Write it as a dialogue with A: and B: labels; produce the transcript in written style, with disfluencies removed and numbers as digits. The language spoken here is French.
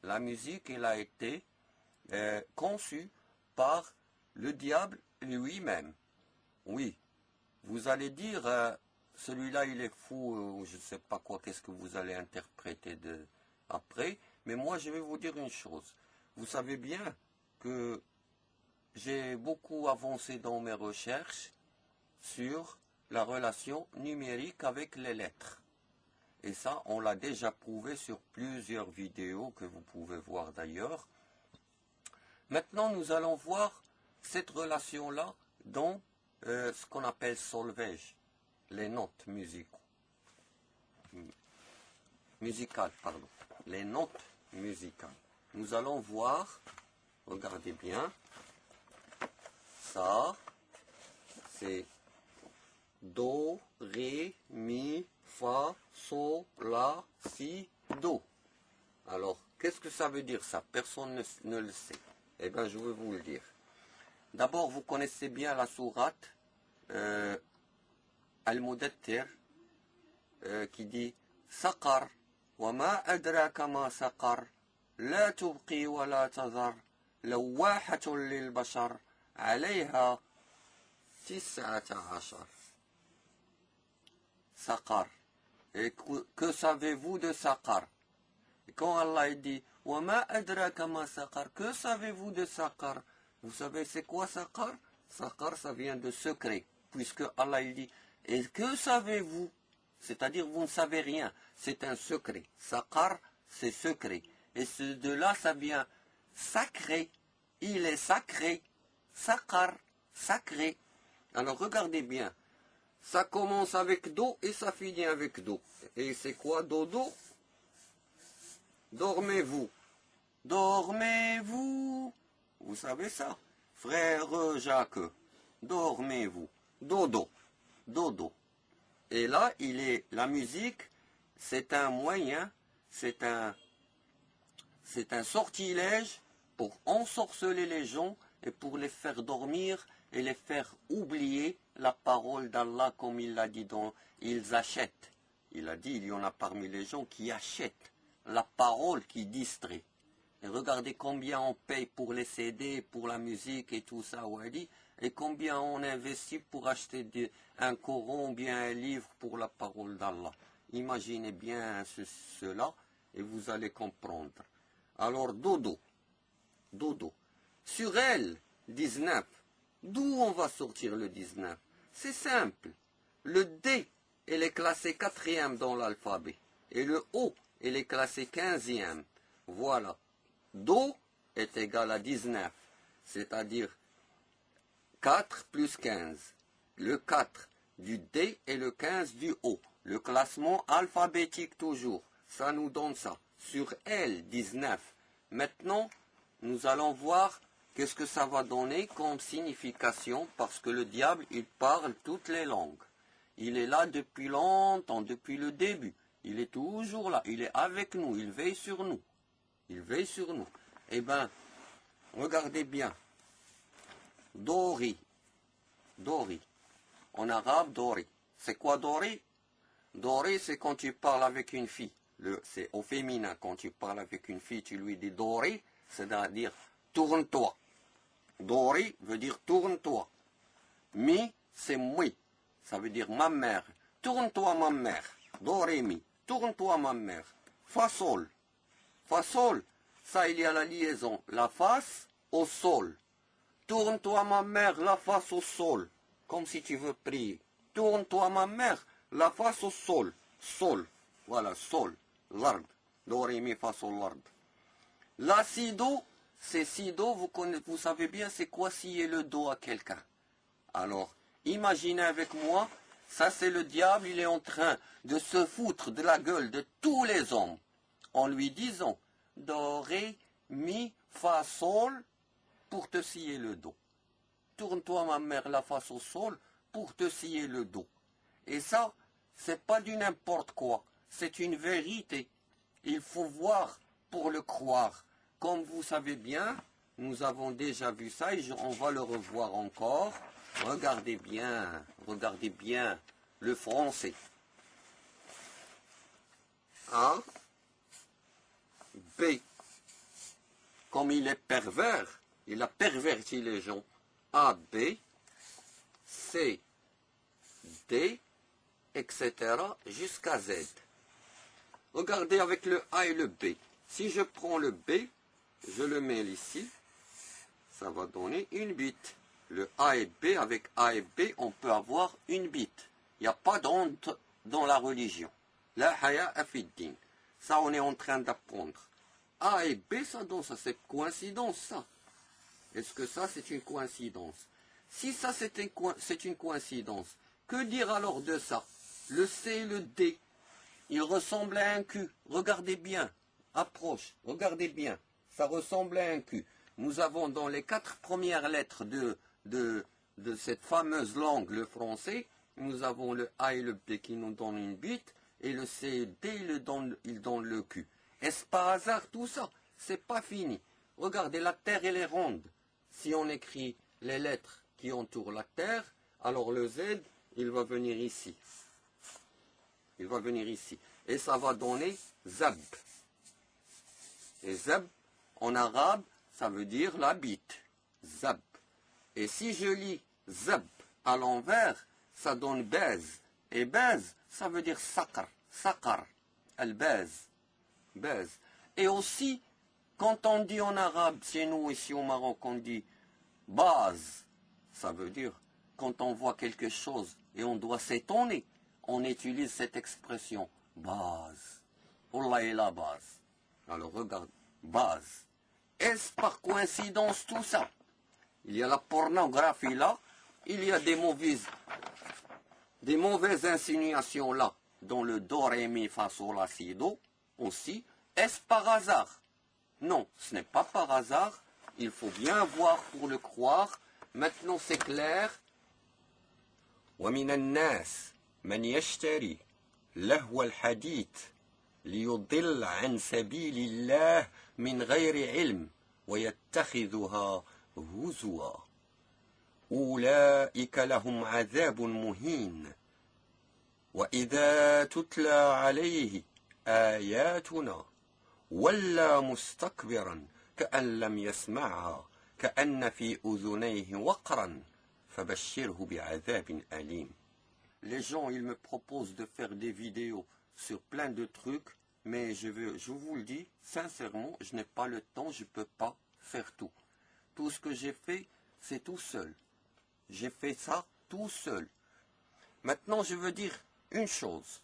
A: La musique, elle a été conçue par le diable lui-même. Oui, vous allez dire, celui-là il est fou, ou je ne sais pas quoi, qu'est-ce que vous allez interpréter après, mais moi je vais vous dire une chose. Vous savez bien que j'ai beaucoup avancé dans mes recherches sur la relation numérique avec les lettres. Et ça, on l'a déjà prouvé sur plusieurs vidéos que vous pouvez voir d'ailleurs. Maintenant, nous allons voir cette relation-là dans ce qu'on appelle solfège, les notes musicales, pardon, les notes musicales. Nous allons voir, regardez bien, ça, c'est Do, Ré, Mi, Fa, Sol, La, Si, Do. Alors, qu'est-ce que ça veut dire ça? Personne ne le sait. Eh bien, je vais vous le dire. D'abord, vous connaissez bien la sourate Al-Mudaththir qui dit Saqar, wa ma adraka ma saqar, la tubqi wa la tazar, lawahatun lil bashar, alayha 19. Saqar. Et que savez-vous de Saqar? Et quand Allah dit wa ma adraka ma saqar, que savez-vous de Saqar? Vous savez c'est quoi Saqar? Saqar, ça vient de secret, puisque Allah il dit et que savez-vous? C'est-à-dire vous ne savez rien, c'est un secret. Saqar, c'est secret. Et de là, ça vient sacré. Il est sacré. Saqar, sacré. Alors regardez bien. Ça commence avec do et ça finit avec do. Et c'est quoi dodo? Dormez-vous. Dormez-vous. Vous savez ça? Frère Jacques, dormez-vous. Dodo. Dodo. Et là, la musique, c'est un moyen, c'est un sortilège pour ensorceler les gens et pour les faire dormir et les faire oublier la parole d'Allah comme il l'a dit ils achètent. Il a dit, il y en a parmi les gens qui achètent la parole qui distrait. Et regardez combien on paye pour les CD, pour la musique et tout ça, Wadi, et combien on investit pour acheter un Coran ou bien un livre pour la parole d'Allah. Imaginez bien cela et vous allez comprendre. Alors, dodo. Sur elle, 19. D'où on va sortir le 19? C'est simple. Le D, elle est classée 4e dans l'alphabet. Et le O, elle est classée 15e. Voilà. Do est égal à 19. C'est-à-dire 4 plus 15. Le 4 du D et le 15 du O. Le classement alphabétique toujours. Ça nous donne ça. Sur L, 19. Maintenant, nous allons voir qu'est-ce que ça va donner comme signification, parce que le diable, il parle toutes les langues. Il est là depuis longtemps, depuis le début. Il est toujours là, il est avec nous, il veille sur nous. Il veille sur nous. Eh bien, regardez bien. Dori. Dori. En arabe, Dori. C'est quoi Dori? Dori, c'est quand tu parles avec une fille. C'est au féminin. Quand tu parles avec une fille, tu lui dis Dori, c'est-à-dire tourne-toi. Dori veut dire tourne-toi. Mi, c'est moi. Ça veut dire ma mère. Tourne-toi ma mère. Dori, mi. Tourne-toi ma mère. Fa, sol. Fa, sol. Ça, il y a la liaison. La face au sol. Tourne-toi ma mère, la face au sol. Comme si tu veux prier. Tourne-toi ma mère, la face au sol. Sol. Voilà, sol. L'ard. Do, ré, mi, fa, sol, l'ard. La, si, do. C'est si, do. Vous savez bien c'est quoi scier le dos à quelqu'un. Alors, imaginez avec moi. Ça, c'est le diable. Il est en train de se foutre de la gueule de tous les hommes. En lui disant do, ré, mi, fa, sol. Pour te scier le dos. Tourne-toi ma mère la face au sol pour te scier le dos. Et ça, c'est pas du n'importe quoi. C'est une vérité. Il faut voir pour le croire. Comme vous savez bien, nous avons déjà vu ça et on va le revoir encore. Regardez bien le français. A, B, comme il est pervers, il a perverti les gens. A, B, C, D, etc. jusqu'à Z. Regardez avec le A et le B. Si je prends le B, je le mets ici, ça va donner une bite. Le A et B, avec A et B, on peut avoir une bite. Il n'y a pas d'honte dans la religion. La haya afiddin. Ça, on est en train d'apprendre. A et B, ça donne ça. C'est coïncidence, ça. Est-ce que ça, c'est une coïncidence? Si ça, c'est une coïncidence, que dire alors de ça? Le C et le D, ils ressemblent à un Q. Regardez bien. Approche. Regardez bien. Ça ressemble à un Q. Nous avons dans les 4 premières lettres de cette fameuse langue, le français, nous avons le A et le B qui nous donnent une bite, et le C et le D, ils donnent le Q. Est-ce par hasard tout ça? C'est pas fini. Regardez, la Terre, elle est ronde. Si on écrit les lettres qui entourent la Terre, alors le Z, il va venir ici. Il va venir ici. Et ça va donner Zab. Et Zab, en arabe, ça veut dire la bite. Zab. Et si je lis Zab à l'envers, ça donne Baz. Et Baz, ça veut dire Sakar. Sakar. Al-Baz. Baz. Et aussi, quand on dit en arabe, chez nous ici au Maroc, on dit base. Ça veut dire, quand on voit quelque chose et on doit s'étonner, on utilise cette expression. Base. Allah est la base. Alors regarde, base. Est-ce par coïncidence tout ça? Il y a la pornographie là, il y a des mauvaises insinuations là, dans le do, ré, mi, fa, sol, la, si, do, aussi. Est-ce par hasard? Non, ce n'est pas par hasard. Il faut bien voir pour le croire. Maintenant c'est clair. وَمِنَ النَّاسِ مَنْ يَشْتَرِي لَهْوَ الْحَدِيثِ لِيُضِلَّ عَنْ سَبِيلِ اللَّهِ مِنْ غَيْرِ عِلْمٍ وَيَتَّخِذُهَا هُزُوًا أُولَئِكَ لَهُمْ عَذَابٌ مُهِينٌ وَإِذَا تُتْلَى عَلَيْهِ آيَاتُنَا وَلَّى مُسْتَكْبِرًا كَأَنْ لَمْ يَسْمَعْهَا كَأَنَّ فِي أُذُنَيْهِ وَقْرًا فَبَشِّرْهُ بِعَذَابٍ أَلِيمٍ. Les gens, ils me proposent de faire des vidéos sur plein de trucs, mais je vous le dis, sincèrement, je n'ai pas le temps, je ne peux pas faire tout. Tout ce que j'ai fait, c'est tout seul. J'ai fait ça tout seul. Maintenant, je veux dire une chose.